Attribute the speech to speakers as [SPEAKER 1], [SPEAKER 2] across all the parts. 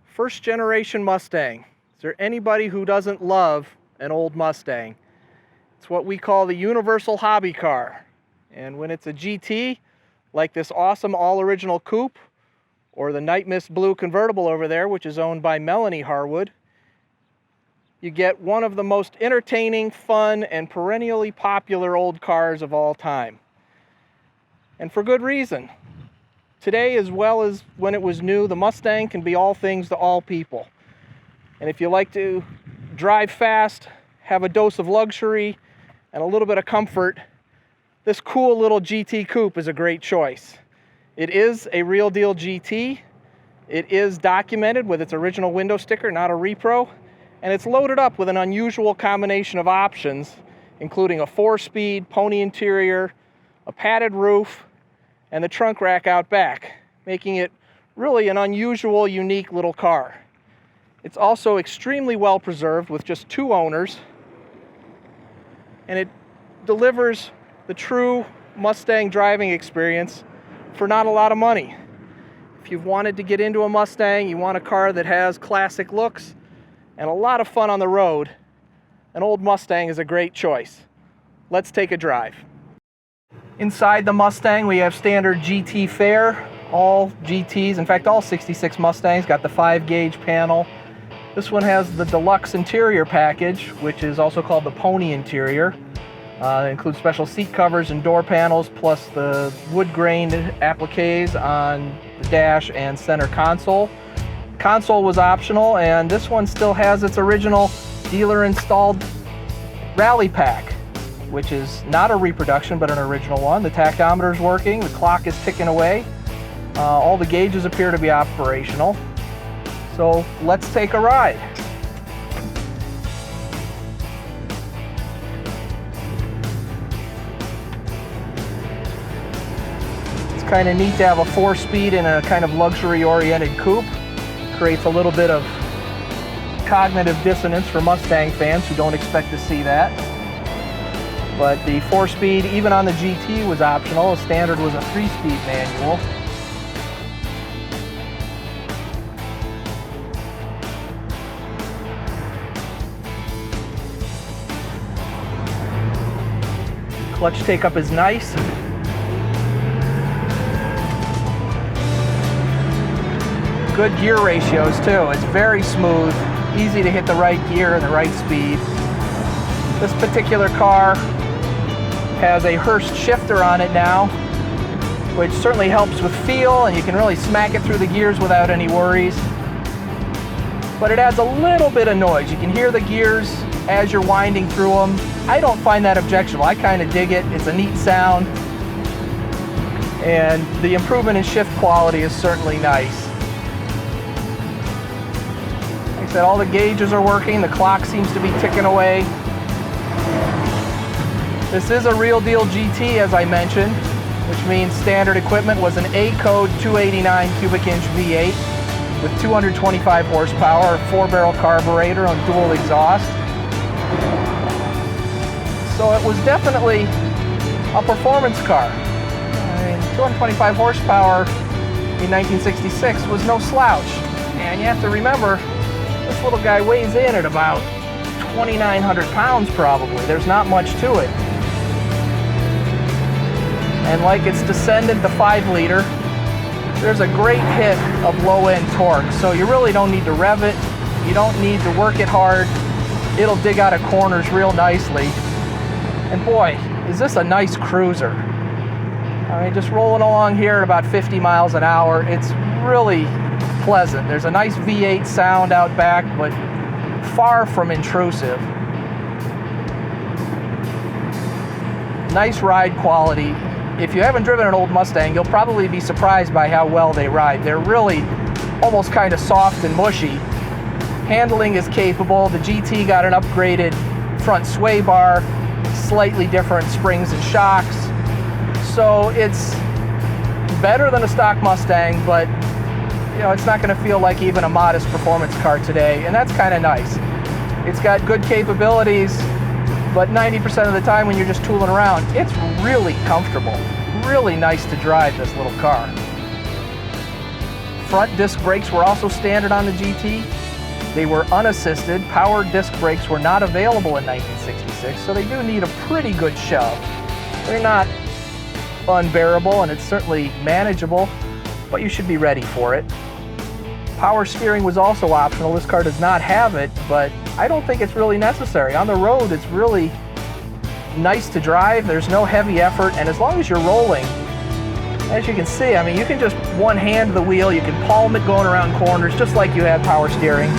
[SPEAKER 1] First generation Mustang. Is there anybody who doesn't love an old Mustang? It's what we call the universal hobby car. And when it's a GT, like this awesome all-original Coupe, or the Night Mist Blue convertible over there, which is owned by Melanie Harwood, you get one of the most entertaining, fun, and perennially popular old cars of all time. And for good reason. Today, as well as when it was new, the Mustang can be all things to all people. And if you like to drive fast, have a dose of luxury, and a little bit of comfort, this cool little GT Coupe is a great choice. It is a real deal GT. It is documented with its original window sticker, not a repro. And it's loaded up with an unusual combination of options, including a 4-speed pony interior, a padded roof, and the trunk rack out back, making it really an unusual, unique little car. It's also extremely well preserved with just 2 owners, and it delivers the true Mustang driving experience for not a lot of money. If you've wanted to get into a Mustang, you want a car that has classic looks and a lot of fun on the road, an old Mustang is a great choice. Let's take a drive. Inside the Mustang, we have standard GT fare. All GTs, in fact all 66 Mustangs, got the 5-gauge panel. This one has the deluxe interior package, which is also called the pony interior. It includes special seat covers and door panels, plus the wood-grained appliques on the dash and center console. Console was optional, and this one still has its original dealer-installed rally pack, which is not a reproduction, but an original one. The tachometer is working, the clock is ticking away. All the gauges appear to be operational. So let's take a ride. It's kind of neat to have a 4-speed in a kind of luxury-oriented coupe. Creates a little bit of cognitive dissonance for Mustang fans who don't expect to see that. But the 4-speed, even on the GT, was optional. The standard was a 3-speed manual. Clutch take-up is nice. Good gear ratios too. It's very smooth, easy to hit the right gear and the right speed. This particular car has a Hurst shifter on it now, which certainly helps with feel, and you can really smack it through the gears without any worries. But it adds a little bit of noise. You can hear the gears as you're winding through them. I don't find that objectionable. I kind of dig it. It's a neat sound, and the improvement in shift quality is certainly nice. Like I said, all the gauges are working. The clock seems to be ticking away. This is a real deal GT, as I mentioned, which means standard equipment was an A-code 289 cubic inch V8 with 225 horsepower, a 4-barrel carburetor and dual exhaust. So it was definitely a performance car. I mean, 225 horsepower in 1966 was no slouch. And you have to remember, this little guy weighs in at about 2,900 pounds probably. There's not much to it. And like its descendant, the 5-liter, there's a great hit of low-end torque. So you really don't need to rev it. You don't need to work it hard. It'll dig out of corners real nicely. And boy, is this a nice cruiser. I mean, just rolling along here at about 50 miles an hour, it's really pleasant. There's a nice V8 sound out back, but far from intrusive. Nice ride quality. If you haven't driven an old Mustang, you'll probably be surprised by how well they ride. They're really almost kind of soft and mushy. Handling is capable. The GT got an upgraded front sway bar, slightly different springs and shocks. So it's better than a stock Mustang, but you know, it's not going to feel like even a modest performance car today, and that's kind of nice. It's got good capabilities, but 90% of the time when you're just tooling around, it's really comfortable. Really nice to drive this little car. Front disc brakes were also standard on the GT. They were unassisted. Power disc brakes were not available in 1966, so they do need a pretty good shove. They're not unbearable, and it's certainly manageable, but you should be ready for it. Power steering was also optional. This car does not have it, but I don't think it's really necessary. On the road, it's really nice to drive. There's no heavy effort, and as long as you're rolling, as you can see, I mean, you can just one-hand the wheel, you can palm it going around corners, just like you had power steering.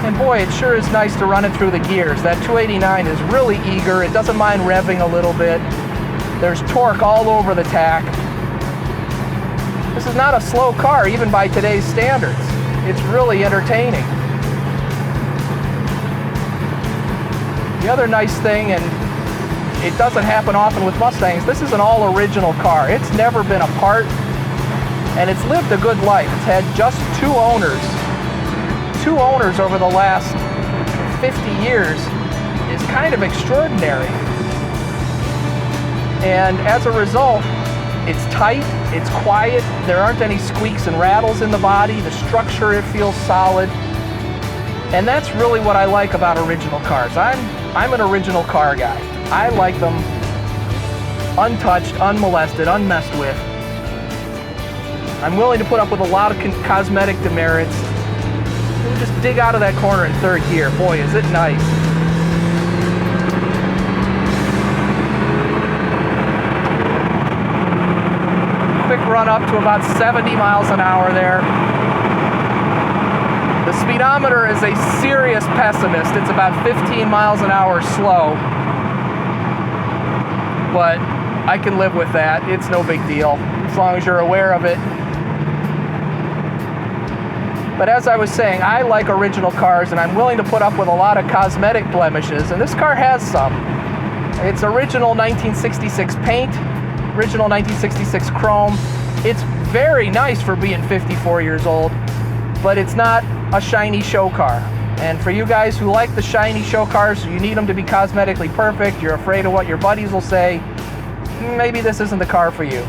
[SPEAKER 1] And boy, it sure is nice to run it through the gears. That 289 is really eager. It doesn't mind revving a little bit. There's torque all over the tack. This is not a slow car, even by today's standards. It's really entertaining. The other nice thing, and it doesn't happen often with Mustangs, this is an all-original car. It's never been a part, and it's lived a good life. It's had just two owners. Two owners over the last 50 years is kind of extraordinary. And as a result, it's tight, it's quiet, there aren't any squeaks and rattles in the body, the structure, it feels solid. And that's really what I like about original cars. I'm an original car guy. I like them untouched, unmolested, unmessed with. I'm willing to put up with a lot of cosmetic demerits. We'll just dig out of that corner in third gear. Boy, is it nice. Quick run up to about 70 miles an hour there. The speedometer is a serious pessimist. It's about 15 miles an hour slow. But I can live with that. It's no big deal, as long as you're aware of it. But as I was saying, I like original cars, and I'm willing to put up with a lot of cosmetic blemishes, and this car has some. It's original 1966 paint, original 1966 chrome. It's very nice for being 54 years old, but it's not a shiny show car. And for you guys who like the shiny show cars, you need them to be cosmetically perfect, you're afraid of what your buddies will say, maybe this isn't the car for you.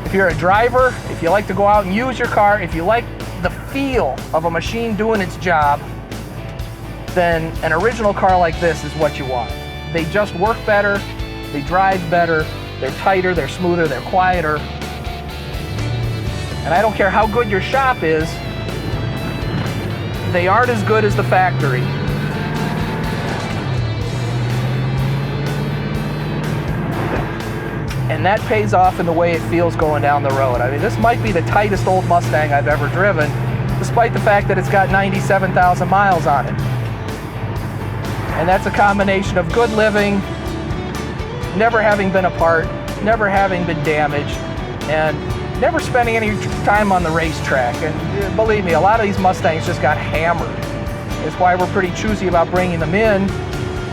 [SPEAKER 1] If you're a driver, if you like to go out and use your car, if you like the feel of a machine doing its job, then an original car like this is what you want. They just work better, they drive better, they're tighter, they're smoother, they're quieter. And I don't care how good your shop is, they aren't as good as the factory. And that pays off in the way it feels going down the road. I mean, this might be the tightest old Mustang I've ever driven, despite the fact that it's got 97,000 miles on it. And that's a combination of good living, never having been apart, never having been damaged, and never spending any time on the racetrack. And believe me, a lot of these Mustangs just got hammered. It's why we're pretty choosy about bringing them in,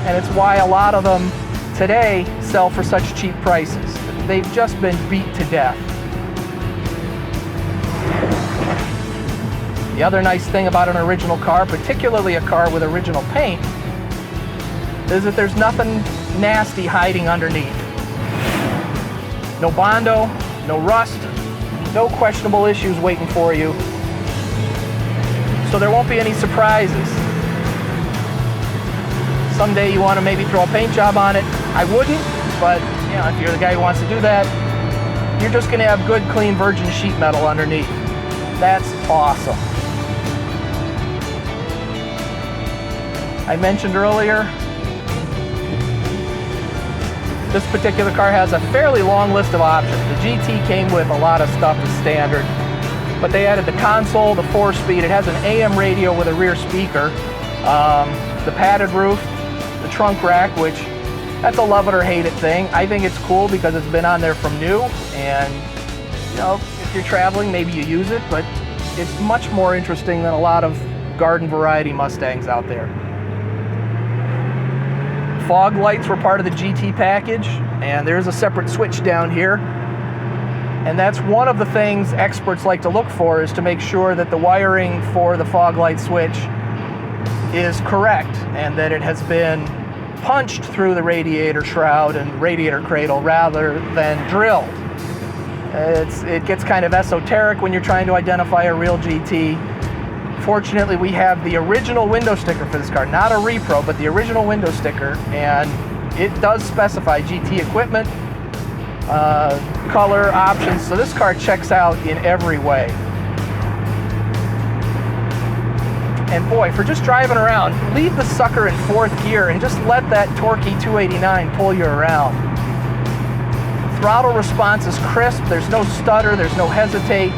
[SPEAKER 1] and it's why a lot of them today sell for such cheap prices. They've just been beat to death. The other nice thing about an original car, particularly a car with original paint, is that there's nothing nasty hiding underneath. No Bondo, no rust, no questionable issues waiting for you. So there won't be any surprises. Someday you want to maybe throw a paint job on it. I wouldn't, but you know, if you're the guy who wants to do that, you're just going to have good, clean virgin sheet metal underneath. That's awesome. I mentioned earlier, this particular car has a fairly long list of options. The GT came with a lot of stuff as standard, but they added the console, the 4-speed. It has an AM radio with a rear speaker, the padded roof, the trunk rack, which that's a love it or hate it thing. I think it's cool because it's been on there from new, and you know, if you're traveling, maybe you use it, but it's much more interesting than a lot of garden variety Mustangs out there. Fog lights were part of the GT package, and there's a separate switch down here. And that's one of the things experts like to look for, is to make sure that the wiring for the fog light switch is correct and that it has been punched through the radiator shroud and radiator cradle rather than drilled. It gets kind of esoteric when you're trying to identify a real GT. Fortunately, we have the original window sticker for this car, not a repro, but the original window sticker, and it does specify GT equipment, color options, so this car checks out in every way. And boy, for just driving around, leave the sucker in 4th gear and just let that torquey 289 pull you around. Throttle response is crisp, there's no stutter, there's no hesitate.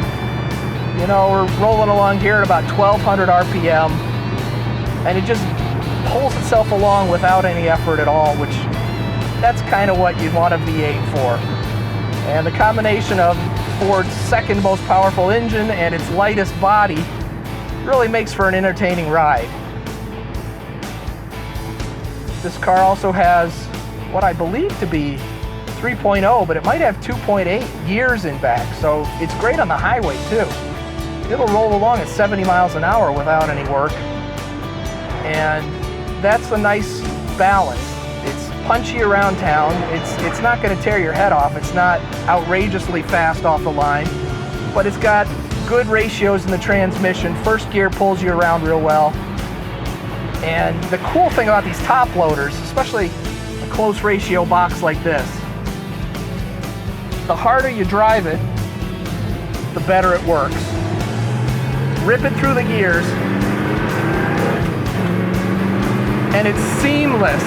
[SPEAKER 1] You know, we're rolling along here at about 1200 RPM, and it just pulls itself along without any effort at all, which that's kind of what you'd want a V8 for. And the combination of Ford's second most powerful engine and its lightest body really makes for an entertaining ride. This car also has what I believe to be 3.0, but it might have 2.8 gears in back, so it's great on the highway too. It'll roll along at 70 miles an hour without any work, and that's a nice balance. It's punchy around town, it's not going to tear your head off, it's not outrageously fast off the line, but it's got good ratios in the transmission. 1st gear pulls you around real well, and the cool thing about these top loaders, especially a close ratio box like this, the harder you drive it, the better it works. Rip it through the gears, and it's seamless.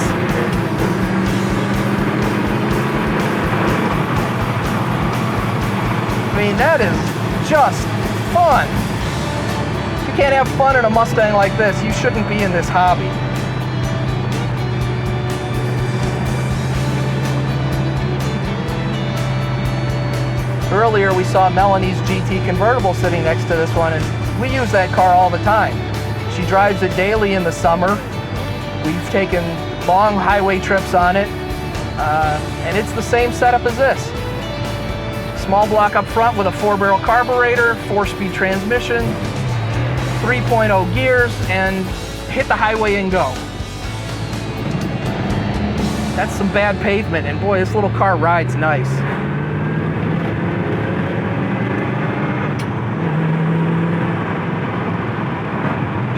[SPEAKER 1] I mean, that is just fun. If you can't have fun in a Mustang like this, you shouldn't be in this hobby. Earlier we saw Melanie's GT convertible sitting next to this one, and we use that car all the time. She drives it daily in the summer. We've taken long highway trips on it, and it's the same setup as this. Small block up front with a 4-barrel carburetor, 4-speed transmission, 3.0 gears, and hit the highway and go. That's some bad pavement, and boy, this little car rides nice.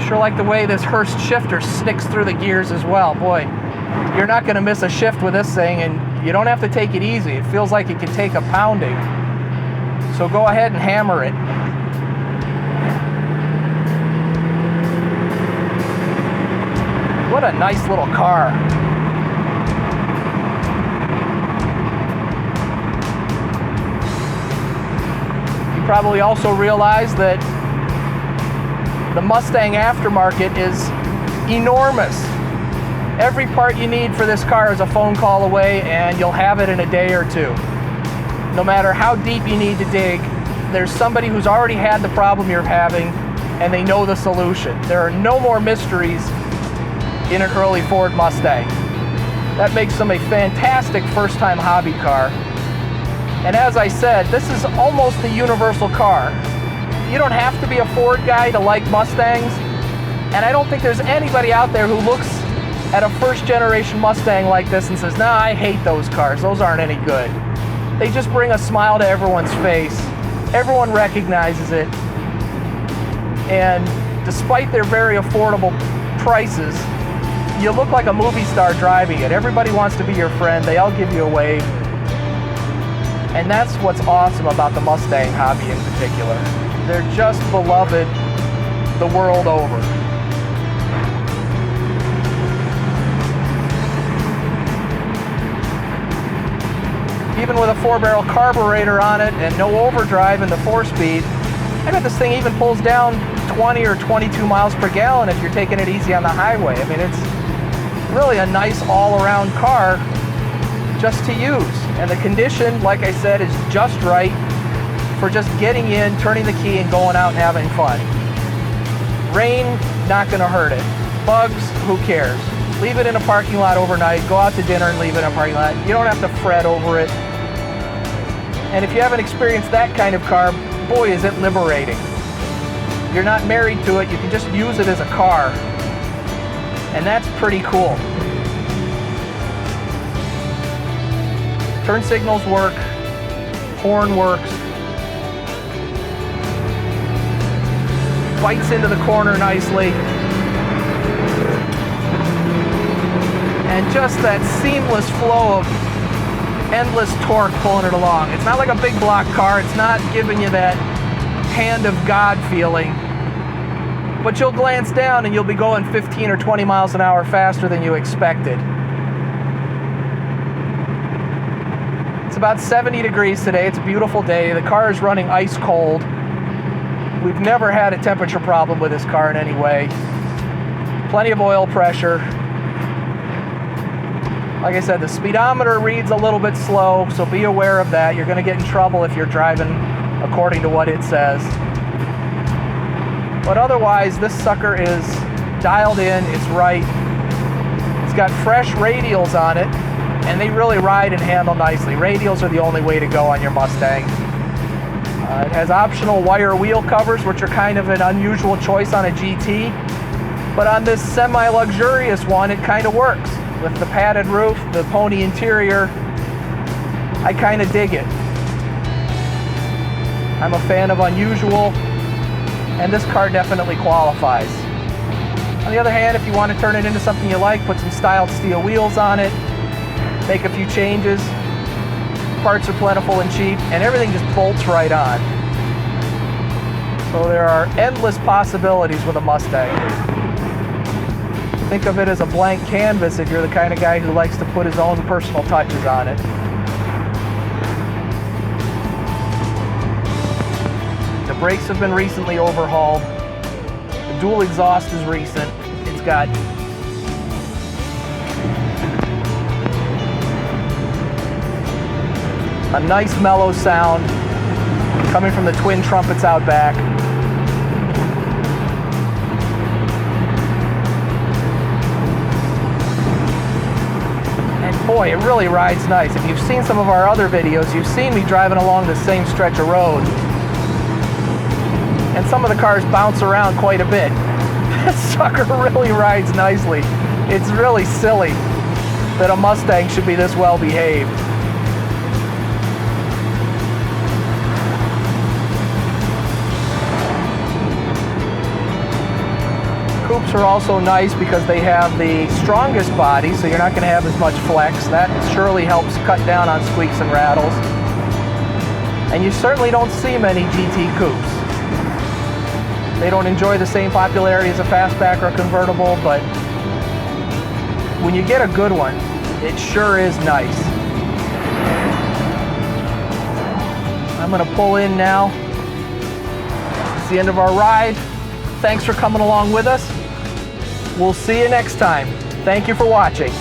[SPEAKER 1] Sure like the way this Hurst shifter sticks through the gears as well. Boy, you're not going to miss a shift with this thing, and you don't have to take it easy. It feels like it can take a pounding. So go ahead and hammer it. What a nice little car. You probably also realize that the Mustang aftermarket is enormous. Every part you need for this car is a phone call away, and you'll have it in a day or two. No matter how deep you need to dig, there's somebody who's already had the problem you're having, and they know the solution. There are no more mysteries in an early Ford Mustang. That makes them a fantastic first-time hobby car. And as I said, this is almost a universal car. You don't have to be a Ford guy to like Mustangs, and I don't think there's anybody out there who looks at a first-generation Mustang like this and says, nah, I hate those cars, those aren't any good. They just bring a smile to everyone's face. Everyone recognizes it, and despite their very affordable prices, you look like a movie star driving it. Everybody wants to be your friend, they all give you a wave, and that's what's awesome about the Mustang hobby in particular. They're just beloved the world over. Even with a 4-barrel carburetor on it and no overdrive in the 4-speed, I bet this thing even pulls down 20 or 22 miles per gallon if you're taking it easy on the highway. I mean, it's really a nice all-around car just to use. And the condition, like I said, is just right for just getting in, turning the key, and going out and having fun. Rain, not gonna hurt it. Bugs, who cares? Leave it in a parking lot overnight, go out to dinner and leave it in a parking lot. You don't have to fret over it. And if you haven't experienced that kind of car, boy, is it liberating. You're not married to it, you can just use it as a car. And that's pretty cool. Turn signals work, horn works, bites into the corner nicely, and just that seamless flow of endless torque pulling it along. It's not like a big block car, it's not giving you that hand of God feeling, but you'll glance down and you'll be going 15 or 20 miles an hour faster than you expected. It's about 70 degrees today. It's a beautiful day. The car is running ice cold. We've never had a temperature problem with this car in any way. Plenty of oil pressure. Like I said, the speedometer reads a little bit slow, so be aware of that. You're going to get in trouble if you're driving according to what it says. But otherwise, this sucker is dialed in, it's right. It's got fresh radials on it, and they really ride and handle nicely. Radials are the only way to go on your Mustang. It has optional wire wheel covers, which are kind of an unusual choice on a GT. But on this semi-luxurious one, it kind of works. With the padded roof, the pony interior, I kind of dig it. I'm a fan of unusual, and this car definitely qualifies. On the other hand, if you want to turn it into something you like, put some styled steel wheels on it, make a few changes, parts are plentiful and cheap, and everything just bolts right on. So there are endless possibilities with a Mustang. Think of it as a blank canvas if you're the kind of guy who likes to put his own personal touches on it. The brakes have been recently overhauled. The dual exhaust is recent. It's got a nice mellow sound coming from the twin trumpets out back. And boy, it really rides nice. If you've seen some of our other videos, you've seen me driving along the same stretch of road. And some of the cars bounce around quite a bit. This sucker really rides nicely. It's really silly that a Mustang should be this well behaved. Coupes are also nice because they have the strongest body, so you're not going to have as much flex. That surely helps cut down on squeaks and rattles. And you certainly don't see many GT Coupes. They don't enjoy the same popularity as a fastback or a convertible, but when you get a good one, it sure is nice. I'm going to pull in now. It's the end of our ride. Thanks for coming along with us. We'll see you next time. Thank you for watching.